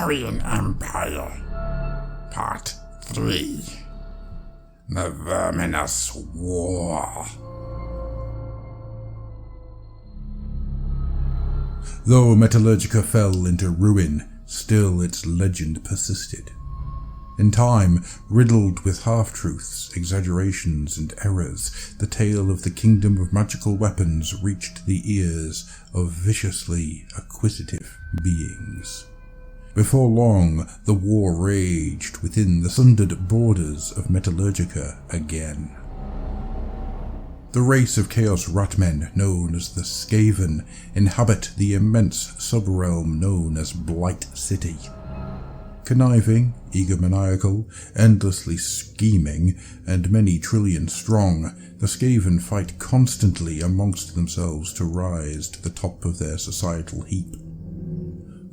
Carrion Empire. Part 3. The Verminous War. Though Metallurgica fell into ruin, still its legend persisted. In time, riddled with half-truths, exaggerations, and errors, the tale of the kingdom of magical weapons reached the ears of viciously acquisitive beings. Before long, the war raged within the sundered borders of Metallurgica again. The race of Chaos Ratmen, known as the Skaven, inhabit the immense sub-realm known as Blight City. Conniving, egomaniacal, endlessly scheming, and many trillion strong, the Skaven fight constantly amongst themselves to rise to the top of their societal heap.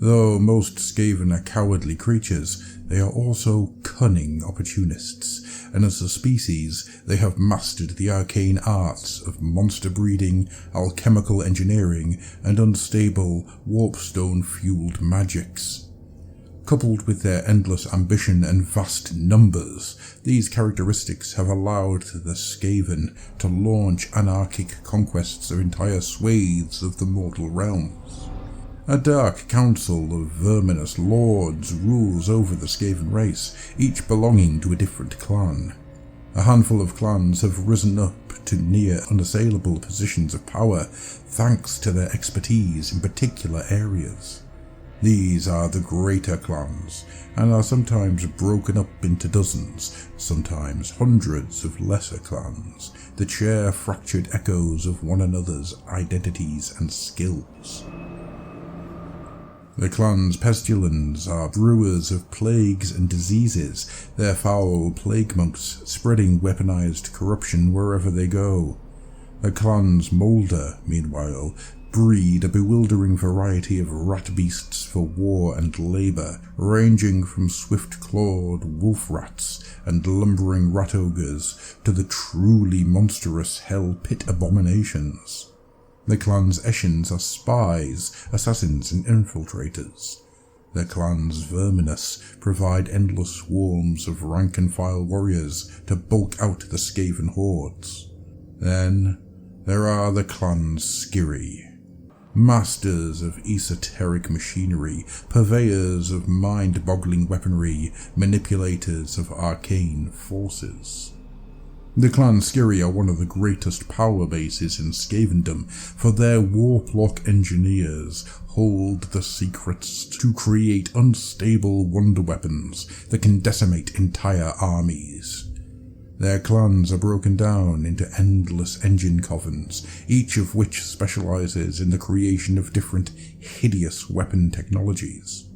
Though most Skaven are cowardly creatures, they are also cunning opportunists, and as a species, they have mastered the arcane arts of monster breeding, alchemical engineering, and unstable, warpstone-fueled magics. Coupled with their endless ambition and vast numbers, these characteristics have allowed the Skaven to launch anarchic conquests of entire swathes of the mortal realms. A dark council of verminous lords rules over the Skaven race, each belonging to a different clan. A handful of clans have risen up to near unassailable positions of power, thanks to their expertise in particular areas. These are the greater clans, and are sometimes broken up into dozens, sometimes hundreds of lesser clans, that share fractured echoes of one another's identities and skills. The clan's pestilens are brewers of plagues and diseases, their foul plague monks spreading weaponized corruption wherever they go. The clan's moulder, meanwhile, breed a bewildering variety of rat beasts for war and labour, ranging from swift-clawed wolf rats and lumbering rat ogres to the truly monstrous hell pit abominations. The clan's Eshins are spies, assassins, and infiltrators. The clan's Verminous provide endless swarms of rank-and-file warriors to bulk out the Skaven hordes. Then there are the clan's Skiri, masters of esoteric machinery, purveyors of mind-boggling weaponry, manipulators of arcane forces. The clan Skiri are one of the greatest power bases in Skavendom, for their warplock engineers hold the secrets to create unstable wonder weapons that can decimate entire armies. Their clans are broken down into endless engine covens, each of which specializes in the creation of different hideous weapon technologies.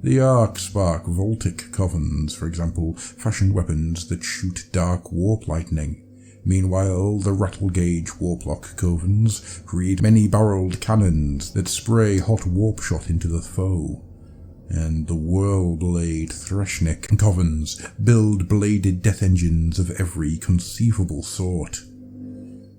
The Arcspark Voltic covens, for example, fashion weapons that shoot dark warp lightning. Meanwhile, the Rattlegauge Warplock covens create many-barreled cannons that spray hot warp shot into the foe. And the Whirlblade Threshnik covens build bladed death engines of every conceivable sort.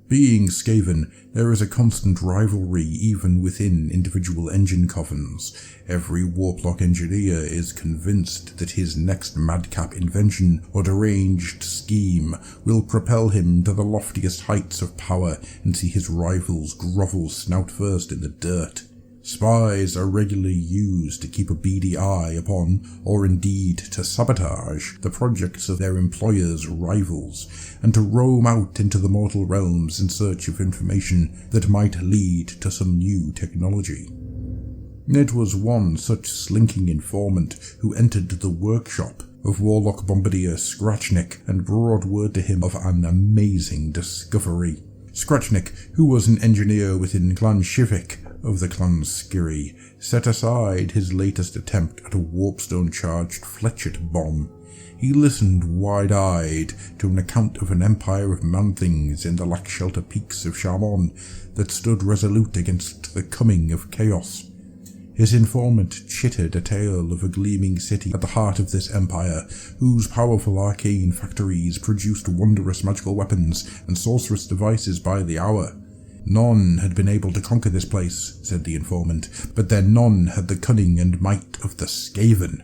Being Skaven, there is a constant rivalry even within individual engine covens. Every warplock engineer is convinced that his next madcap invention or deranged scheme will propel him to the loftiest heights of power and see his rivals grovel snout first in the dirt. Spies are regularly used to keep a beady eye upon, or indeed to sabotage, the projects of their employers' rivals, and to roam out into the mortal realms in search of information that might lead to some new technology. It was one such slinking informant who entered the workshop of Warlock Bombardier Scratchnik and brought word to him of an amazing discovery. Scratchnik, who was an engineer within Clan Shivik of the clan Skiri, set aside his latest attempt at a warpstone-charged fletchet bomb. He listened wide-eyed to an account of an empire of man-things in the lack-shelter peaks of Chamon that stood resolute against the coming of chaos. His informant chittered a tale of a gleaming city at the heart of this empire, whose powerful arcane factories produced wondrous magical weapons and sorcerous devices by the hour. None had been able to conquer this place, said the informant, but then none had the cunning and might of the Skaven.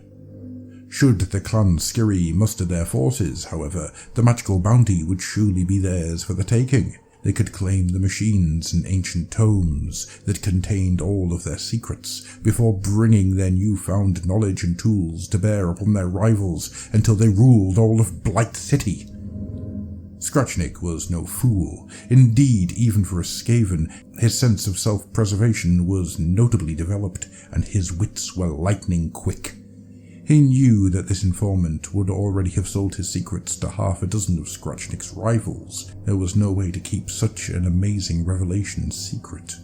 Should the clan Skiri muster their forces, however, the magical bounty would surely be theirs for the taking. They could claim the machines and ancient tomes that contained all of their secrets, before bringing their newfound knowledge and tools to bear upon their rivals until they ruled all of Blight City. Scratchnick was no fool. Indeed, even for a Skaven, his sense of self-preservation was notably developed, and his wits were lightning quick. He knew that this informant would already have sold his secrets to half a dozen of Scratchnick's rivals. There was no way to keep such an amazing revelation secret.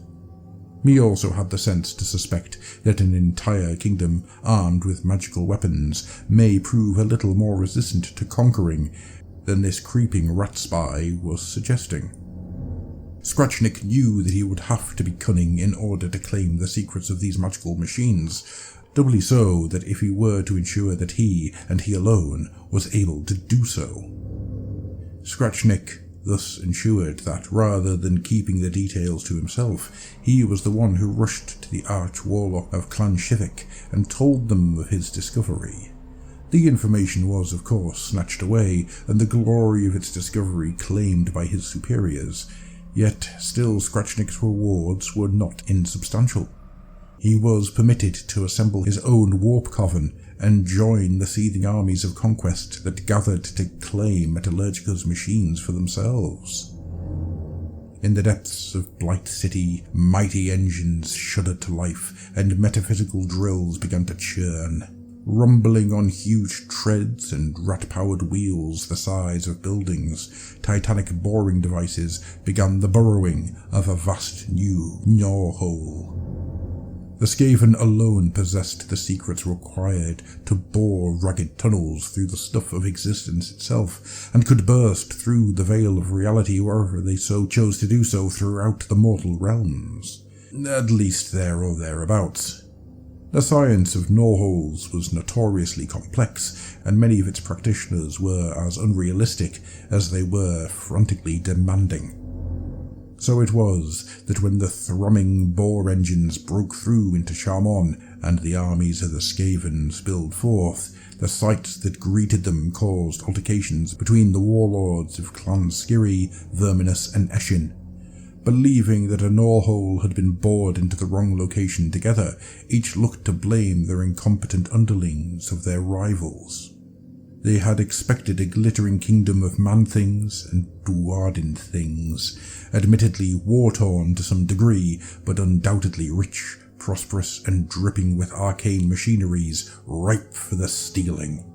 He also had the sense to suspect that an entire kingdom armed with magical weapons may prove a little more resistant to conquering than this creeping rat spy was suggesting. Scratchnick knew that he would have to be cunning in order to claim the secrets of these magical machines, doubly so that if he were to ensure that he, and he alone, was able to do so. Scratchnick thus ensured that, rather than keeping the details to himself, he was the one who rushed to the arch-warlock of Clan Shivik and told them of his discovery. The information was, of course, snatched away, and the glory of its discovery claimed by his superiors, yet still Scratchnick's rewards were not insubstantial. He was permitted to assemble his own warp coven and join the seething armies of conquest that gathered to claim Metallurgica's machines for themselves. In the depths of Blight City, mighty engines shuddered to life, and metaphysical drills began to churn. Rumbling on huge treads and rat-powered wheels the size of buildings, titanic boring devices began the burrowing of a vast new gnaw-hole. The Skaven alone possessed the secrets required to bore ragged tunnels through the stuff of existence itself, and could burst through the veil of reality wherever they so chose to do so throughout the mortal realms. At least there or thereabouts. The science of gnaw-holes was notoriously complex, and many of its practitioners were as unrealistic as they were frantically demanding. So it was that when the thrumming boar engines broke through into Chamon and the armies of the Skaven spilled forth, the sights that greeted them caused altercations between the warlords of Clan Skiri, Verminous and Eshin. Believing that a gnaw-hole had been bored into the wrong location together, each looked to blame their incompetent underlings of their rivals. They had expected a glittering kingdom of man-things and dwarden things, admittedly war-torn to some degree, but undoubtedly rich, prosperous, and dripping with arcane machineries ripe for the stealing.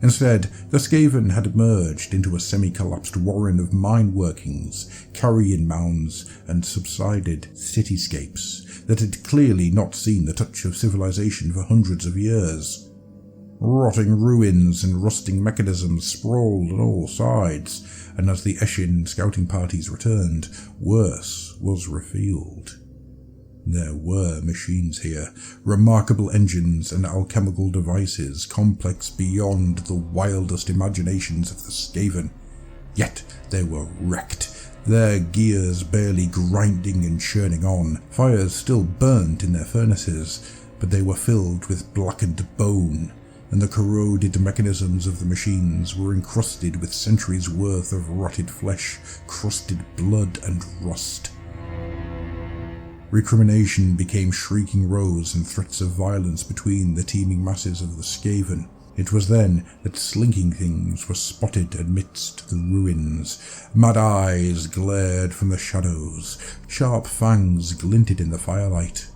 Instead, the Skaven had emerged into a semi-collapsed warren of mine workings, carrion mounds, and subsided cityscapes that had clearly not seen the touch of civilization for hundreds of years. Rotting ruins and rusting mechanisms sprawled on all sides, and as the Eshin scouting parties returned, worse was revealed. There were machines here, remarkable engines and alchemical devices complex beyond the wildest imaginations of the Skaven. Yet they were wrecked, their gears barely grinding and churning on. Fires still burnt in their furnaces, but they were filled with blackened bone, and the corroded mechanisms of the machines were encrusted with centuries' worth of rotted flesh, crusted blood and rust. Recrimination became shrieking rows and threats of violence between the teeming masses of the Skaven. It was then that slinking things were spotted amidst the ruins. Mad eyes glared from the shadows. Sharp fangs glinted in the firelight.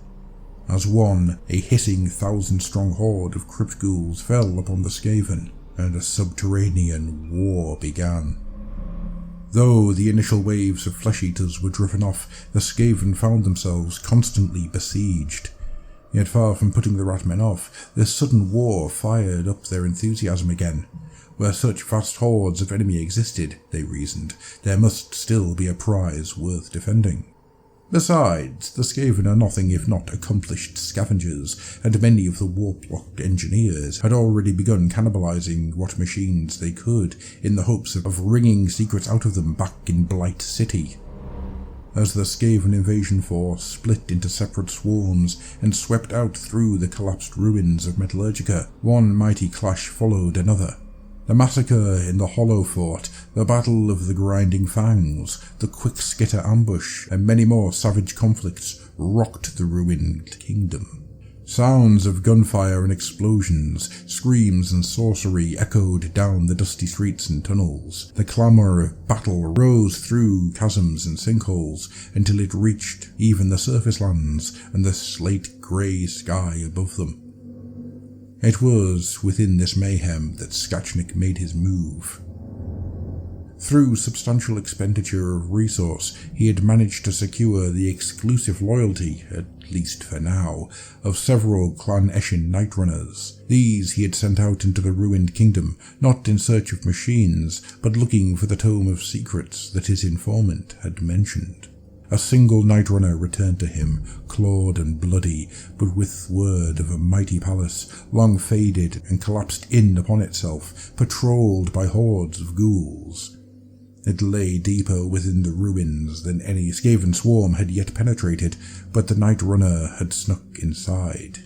As one, a hissing 1,000-strong horde of crypt ghouls fell upon the Skaven, and a subterranean war began. Though the initial waves of flesh-eaters were driven off, the Skaven found themselves constantly besieged. Yet far from putting the Ratmen off, this sudden war fired up their enthusiasm again. Where such vast hordes of enemy existed, they reasoned, there must still be a prize worth defending. Besides, the Skaven are nothing if not accomplished scavengers, and many of the warp-locked engineers had already begun cannibalizing what machines they could, in the hopes of wringing secrets out of them back in Blight City. as the Skaven invasion force split into separate swarms and swept out through the collapsed ruins of Metallurgica. One mighty clash followed another. The massacre in the Hollow Fort, the Battle of the Grinding Fangs, the Quick Skitter ambush, and many more savage conflicts rocked the ruined kingdom. Sounds of gunfire and explosions, screams and sorcery echoed down the dusty streets and tunnels. The clamour of battle rose through chasms and sinkholes until it reached even the surface lands and the slate-grey sky above them. It was within this mayhem that Skachnik made his move. Through substantial expenditure of resource, he had managed to secure the exclusive loyalty, at least for now, of several Clan Eshin Nightrunners. These he had sent out into the ruined kingdom, not in search of machines, but looking for the tome of secrets that his informant had mentioned. A single Nightrunner returned to him, clawed and bloody, but with word of a mighty palace, long faded and collapsed in upon itself, patrolled by hordes of ghouls. It lay deeper within the ruins than any Skaven swarm had yet penetrated, but the Nightrunner had snuck inside.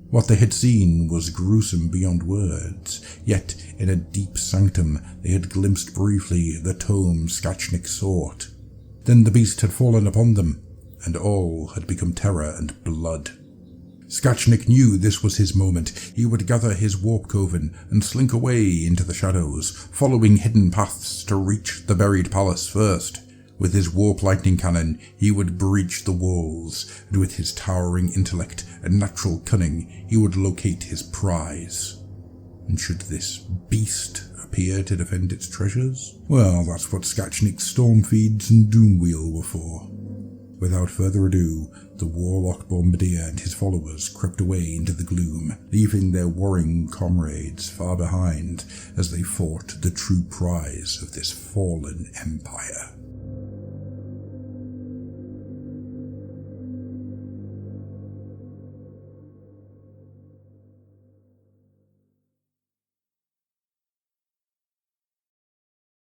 What they had seen was gruesome beyond words, yet in a deep sanctum they had glimpsed briefly the tome Skachnik sought. Then the beast had fallen upon them, and all had become terror and blood. Skachnik knew this was his moment. He would gather his warp coven and slink away into the shadows, following hidden paths to reach the buried palace first. With his warp lightning cannon, he would breach the walls, and with his towering intellect and natural cunning, he would locate his prize. And should this beast appear to defend its treasures? Well, that's what Skachnik's Stormfeeds and Doomwheel were for. Without further ado, the warlock bombardier and his followers crept away into the gloom, leaving their warring comrades far behind as they fought the true prize of this fallen empire.